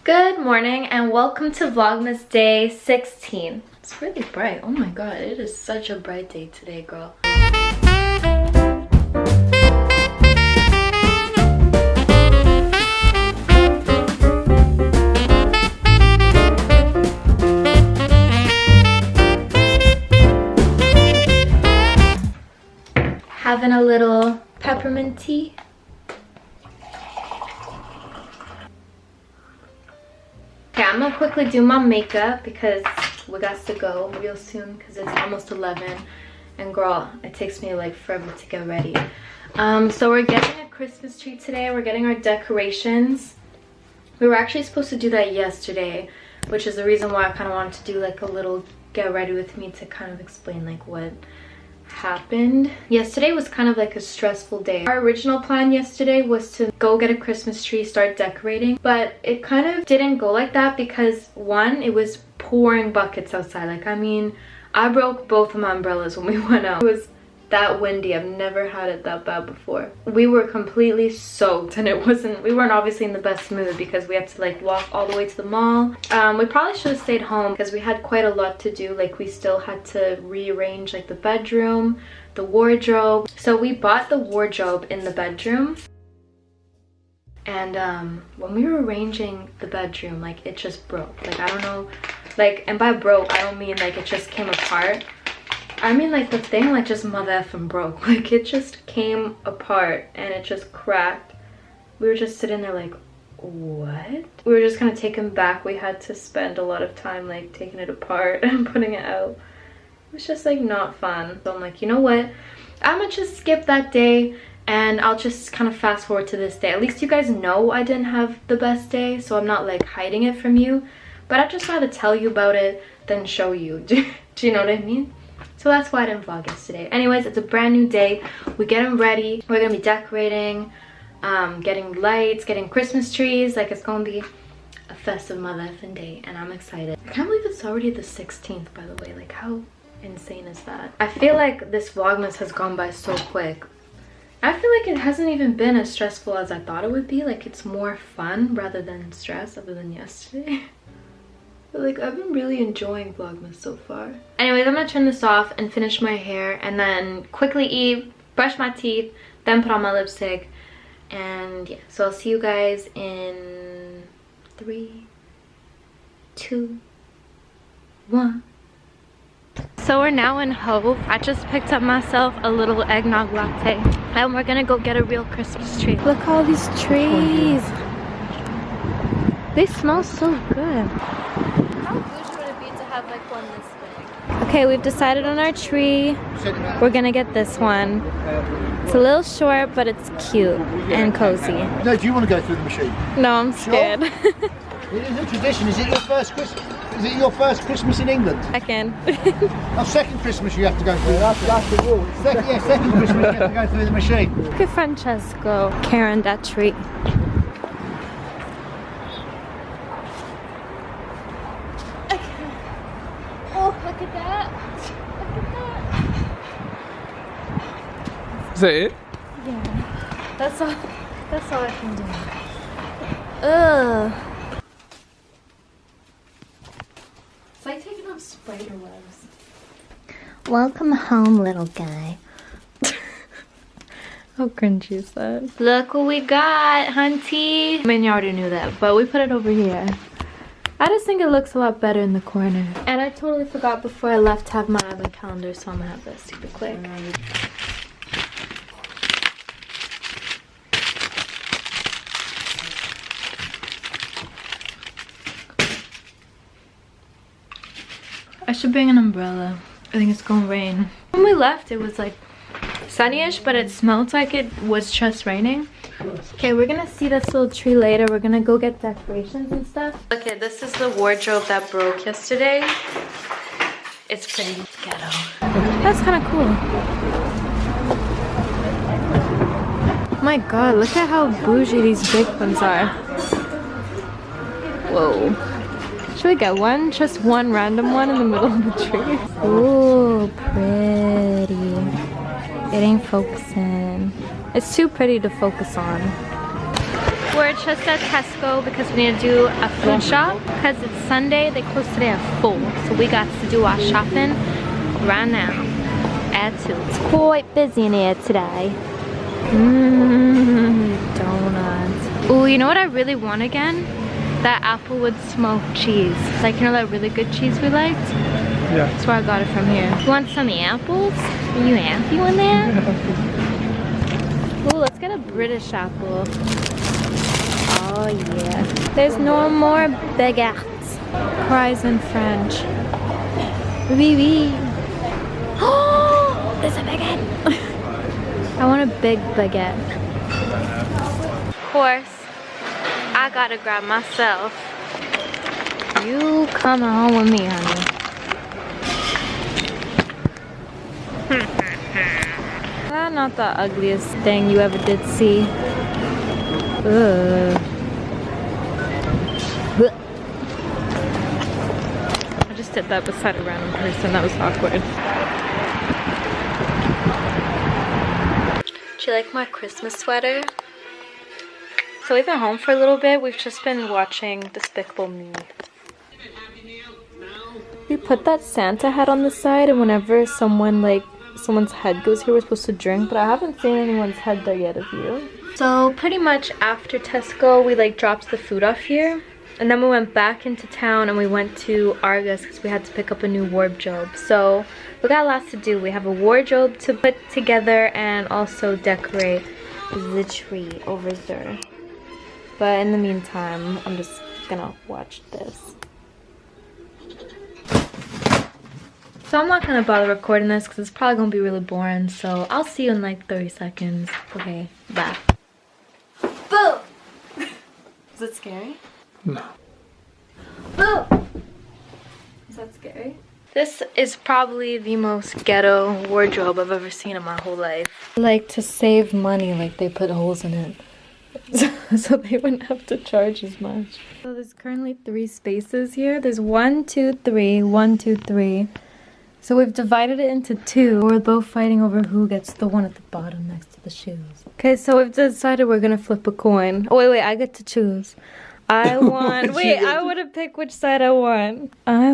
Good morning and welcome to Vlogmas day 16. It's really bright. Oh my god, it is such a bright day today, girl. Having a little peppermint tea. Okay, I'm gonna quickly do my makeup because we got to go real soon because it's almost 11 and girl, it takes me like forever to get ready. So we're getting a Christmas tree today. We're getting our decorations. We were actually supposed to do that yesterday, which is the reason why I kind of wanted to do like a little get ready with me to kind of explain like what happened. Yesterday was kind of like a stressful day. Our original plan yesterday was to go get a Christmas tree, start decorating, but it kind of didn't go like that because one, it was pouring buckets outside. Like, I mean, I broke both of my umbrellas when we went out. It was that windy. I've never had it that bad before. We were completely soaked and we weren't obviously in the best mood because we had to like walk all the way to the mall. We probably should have stayed home because we had quite a lot to do. Like, we still had to rearrange like the bedroom, the wardrobe. So we bought the wardrobe in the bedroom, and when we were arranging the bedroom, like it just broke. Like, I don't know, like, and by broke I don't mean like it just came apart. I mean like the thing like just mother effing broke. Like, it just came apart and it just cracked. We were just sitting there like, what? We were just kind of taken back. We had to spend a lot of time like taking it apart and putting it out. It was just like not fun. So I'm like, you know what, I'm gonna just skip that day and I'll just kind of fast forward to this day. At least you guys know I didn't have the best day, so I'm not like hiding it from you, but I'd just rather tell you about it than show you. Do you know what I mean? So that's why I didn't vlog yesterday. Anyways, it's a brand new day. We're getting ready. We're gonna be decorating, getting lights, getting Christmas trees. Like, it's gonna be a festive mother effing day and I'm excited. I can't believe it's already the 16th, by the way. Like, how insane is that? I feel like this Vlogmas has gone by so quick. I feel like it hasn't even been as stressful as I thought it would be. Like, it's more fun rather than stress, other than yesterday. But like, I've been really enjoying Vlogmas so far. Anyways, I'm gonna turn this off and finish my hair and then quickly eat, brush my teeth, then put on my lipstick. And yeah, so I'll see you guys in 3, 2, 1. So we're now in Hove. I just picked up myself a little eggnog latte and we're gonna go get a real Christmas tree. Look at all these trees. They smell so good. How good would it be to have like one this big? Okay, we've decided on our tree. We're gonna get this one. It's a little short, but it's cute and cozy. No, do you want to go through the machine? No, I'm scared. Sure. It is a tradition. Is it your first Christmas? Is it your first Christmas in England? Second. Oh, second Christmas you have to go through. That's the rule. Second Christmas you have to go through the machine. Look at Francesco carrying that tree. Oh, look at that. Look at that. Is that it? Yeah. That's all I can do. Ugh. It's like taking off spider webs. Welcome home, little guy. How cringy is that? Look what we got, hunty. I mean, you already knew that, but we put it over here. I just think it looks a lot better in the corner. And I totally forgot before I left to have my advent calendar, so I'm gonna have this super quick. I should bring an umbrella. I think it's gonna rain. When we left, it was like sunny-ish, but it smelled like it was just raining. Okay, we're gonna see this little tree later. We're gonna go get decorations and stuff. Okay, this is the wardrobe that broke yesterday. It's pretty ghetto. That's kind of cool. Oh my god, look at how bougie these big ones are. Whoa. Should we get one? Just one random one in the middle of the tree? Ooh, pretty. It ain't focusing. It's too pretty to focus on. We're just at Tesco because we need to do a food shop. Because it's Sunday, they close today at 4. So we got to do our shopping right now at 2. It's quite busy in here today. Donuts. Ooh, you know what I really want again? That Applewood smoked cheese. Like, you know that really good cheese we liked? Yeah. That's where I got it from here. You want some apples? Are you happy one there? Ooh, let's get a British apple. Oh yeah. There's no more baguettes. Cries in French. Oui, oui. Oh, there's a baguette. I want a big baguette. Of course, I gotta grab myself. You come on with me, honey. That's not the ugliest thing you ever did see. Ugh. I just did that beside a random person. That was awkward. Do you like my Christmas sweater? So we've been home for a little bit. We've just been watching Despicable Me. We put that Santa hat on the side, and whenever someone's head goes here, we're supposed to drink, but I haven't seen anyone's head there yet of you. So pretty much after Tesco, we like dropped the food off here, and then we went back into town and we went to Argos because we had to pick up a new wardrobe. So we got lots to do. We have a wardrobe to put together and also decorate the tree over there. But in the meantime, I'm just gonna watch this. So I'm not gonna bother recording this because it's probably gonna be really boring. So I'll see you in like 30 seconds. Okay, bye. Boom! Is it scary? No. Boom! Is that scary? This is probably the most ghetto wardrobe I've ever seen in my whole life. Like, to save money, like they put holes in it. So they wouldn't have to charge as much. So there's currently 3 spaces here. There's 1, 2, 3, 1, 2, 3. So we've divided it into 2. We're both fighting over who gets the one at the bottom next to the shoes. Okay, so we've decided we're gonna flip a coin. Oh wait, I get to choose. I want, wait, I want to pick which side I want. I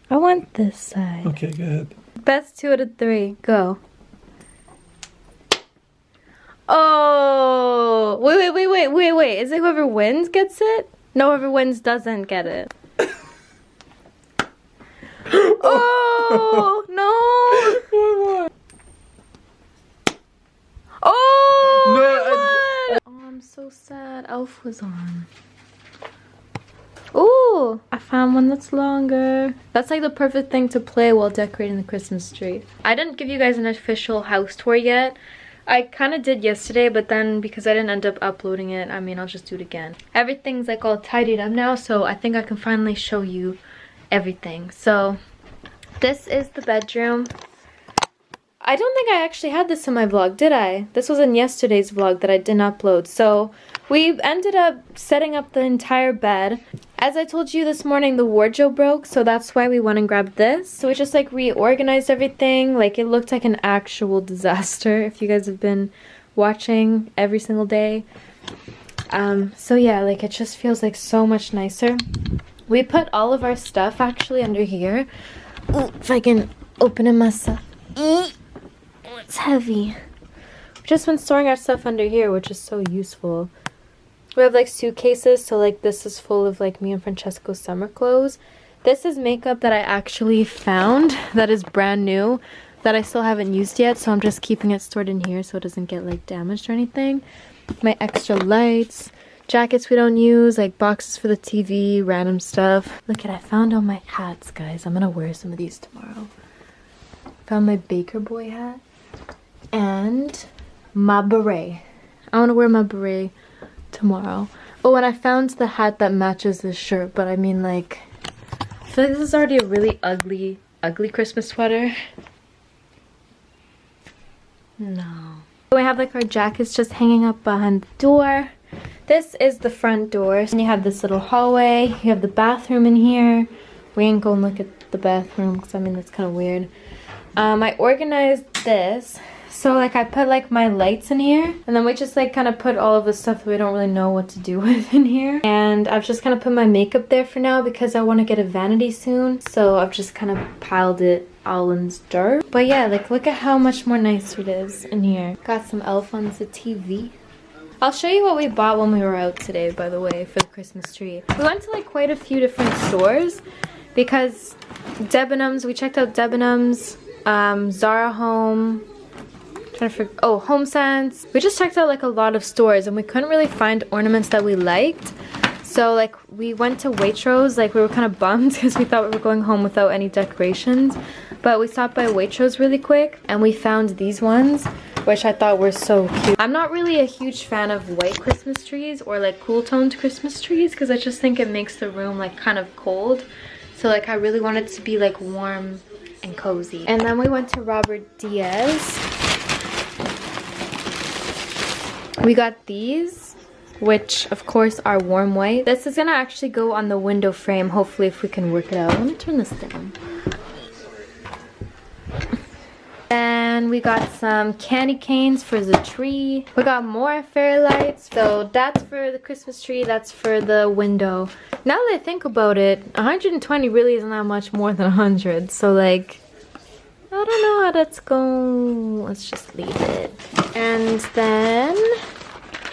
want this side. Okay, go ahead. Best 2 out of 3, go. Oh, wait. Is it whoever wins gets it? No, whoever wins doesn't get it. Oh, no. Oh, no, oh, I'm so sad. Elf was on. Ooh, I found one that's longer. That's like the perfect thing to play while decorating the Christmas tree. I didn't give you guys an official house tour yet. I kind of did yesterday, but then because I didn't end up uploading it, I mean, I'll just do it again. Everything's like all tidied up now, so I think I can finally show you everything. So this is the bedroom. I don't think I actually had this in my vlog, did I? This was in yesterday's vlog that I didn't upload. So we ended up setting up the entire bed. As I told you this morning, the wardrobe broke, so that's why we went and grabbed this. So we just like reorganized everything. Like, it looked like an actual disaster if you guys have been watching every single day. So yeah, like, it just feels like so much nicer. We put all of our stuff actually under here. Ooh, if I can open it myself. It's heavy. We've just been storing our stuff under here, which is so useful. We have like suitcases, so like this is full of like me and Francesco's summer clothes. This is makeup that I actually found that is brand new that I still haven't used yet, so I'm just keeping it stored in here so it doesn't get like damaged or anything. My extra lights, jackets we don't use, like boxes for the TV, random stuff. Look at, I found all my hats, guys. I'm gonna wear some of these tomorrow. Found my Baker Boy hat and my beret. I want to wear my beret tomorrow. Oh, and I found the hat that matches this shirt, but I mean, like, I feel like this is already a really ugly Christmas sweater. No. We have like our jackets just hanging up behind the door. This is the front door. And you have this little hallway. You have the bathroom in here. We ain't gonna look at the bathroom because I mean that's kind of weird. I organized this So like I put like my lights in here, and then we just like kind of put all of the stuff that we don't really know what to do with in here. And I've just kind of put my makeup there for now because I want to get a vanity soon. So I've just kind of piled it all in dirt. But yeah, like look at how much more nicer it is in here. Got some elf on the TV. I'll show you what we bought when we were out today, by the way, for the Christmas tree. We went to like quite a few different stores because Debenhams, we checked out Debenhams, Zara Home, Home Sense. We just checked out like a lot of stores and we couldn't really find ornaments that we liked. So like we went to Waitrose, like we were kind of bummed because we thought we were going home without any decorations. But we stopped by Waitrose really quick and we found these ones, which I thought were so cute. I'm not really a huge fan of white Christmas trees or like cool toned Christmas trees because I just think it makes the room like kind of cold. So like I really want it to be like warm and cozy. And then we went to Robert Diaz. We got these, which of course are warm white. This is gonna actually go on the window frame, hopefully, if we can work it out. Let me turn this down. And we got some candy canes for the tree. We got more fairy lights. So that's for the Christmas tree, that's for the window. Now that I think about it, 120 really isn't that much more than 100. So like, I don't know how that's going. Let's just leave it. And then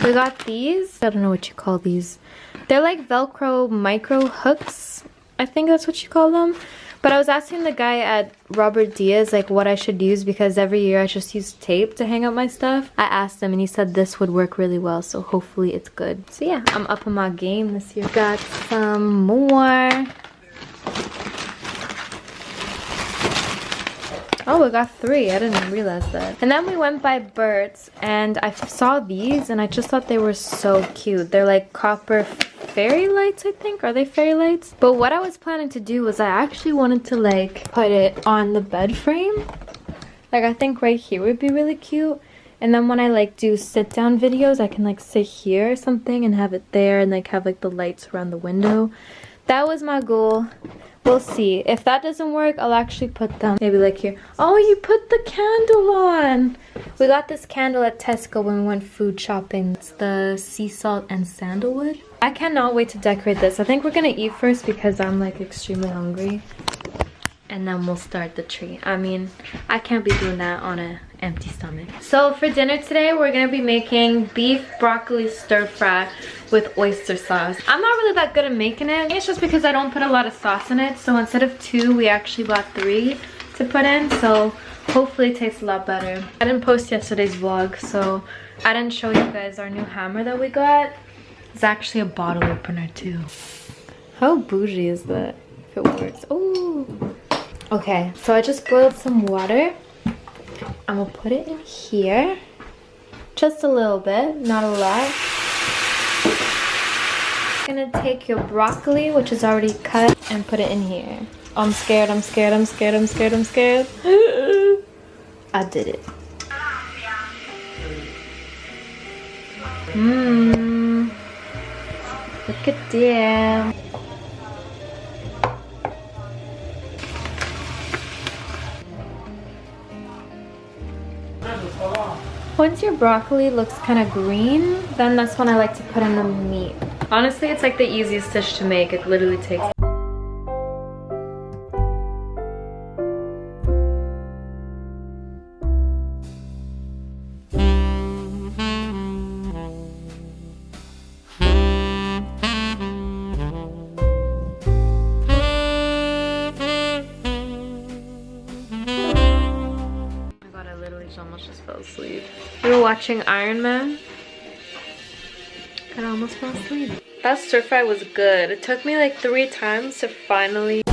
we got these. I don't know what you call these. They're like Velcro micro hooks. I think that's what you call them. But I was asking the guy at Robert Diaz like what I should use because every year I just use tape to hang up my stuff. I asked him and he said this would work really well, so hopefully it's good. So yeah, I'm up in my game this year. Got some more. Oh, we got 3. I didn't realize that. And then we went by Burt's and I saw these and I just thought they were so cute. They're like copper fairy lights, I think. Are they fairy lights? But what I was planning to do was I actually wanted to like put it on the bed frame. Like I think right here would be really cute. And then when I like do sit down videos, I can like sit here or something and have it there and like have like the lights around the window. That was my goal. We'll see. If that doesn't work, I'll actually put them maybe like here. Oh, you put the candle on. We got this candle at Tesco when we went food shopping. It's the sea salt and sandalwood. I cannot wait to decorate this. I think we're gonna eat first because I'm like extremely hungry. And then we'll start the tree. I mean, I can't be doing that on an empty stomach. So for dinner today, we're gonna be making beef broccoli stir fry with oyster sauce. I'm not really that good at making it. It's just because I don't put a lot of sauce in it. So instead of 2, we actually bought 3 to put in. So hopefully it tastes a lot better. I didn't post yesterday's vlog, so I didn't show you guys our new hammer that we got. It's actually a bottle opener too. How bougie is that? If it works. Oh. Okay, so I just boiled some water. I'm gonna put it in here. Just a little bit, not a lot. Gonna take your broccoli, which is already cut, and put it in here. Oh, I'm scared, I'm scared, I'm scared, I'm scared, I'm scared. I did it. Look at that. Once your broccoli looks kind of green, then that's when I like to put in the meat. Honestly, it's like the easiest dish to make. It literally takes almost just fell asleep. We were watching Iron Man and I almost fell asleep. That stir fry was good. It took me like 3 times to finally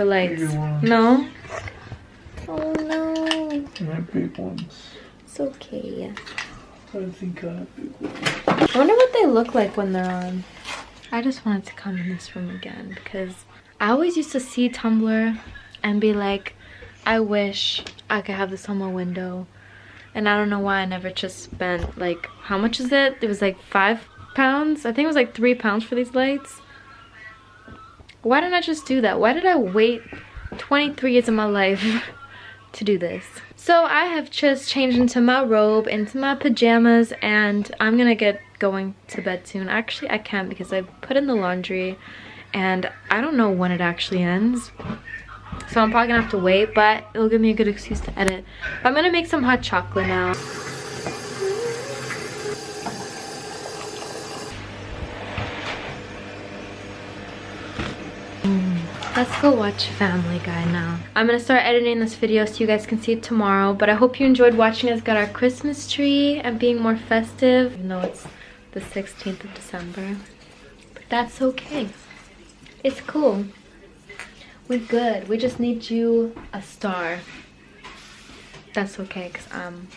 lights? No? Oh no. I have big ones. It's okay. I think I have big ones. I wonder what they look like when they're on. I just wanted to come in this room again because I always used to see Tumblr and be like, I wish I could have this on my window. And I don't know why I never just spent, like, how much is it? It was like £5. I think it was like £3 for these lights. Why didn't I just do that? Why did I wait 23 years of my life to do this? So I have just changed into my robe, into my pajamas, and I'm gonna get going to bed soon. Actually, I can't because I put in the laundry and I don't know when it actually ends. So I'm probably gonna have to wait, but it'll give me a good excuse to edit. But I'm gonna make some hot chocolate now. Let's go watch Family Guy now. I'm gonna start editing this video so you guys can see it tomorrow. But I hope you enjoyed watching us get our Christmas tree and being more festive. Even though it's the 16th of December. But that's okay. It's cool. We're good. We just need you a star. That's okay, because I'm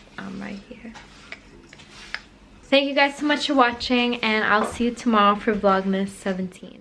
right here. Thank you guys so much for watching, and I'll see you tomorrow for Vlogmas 17.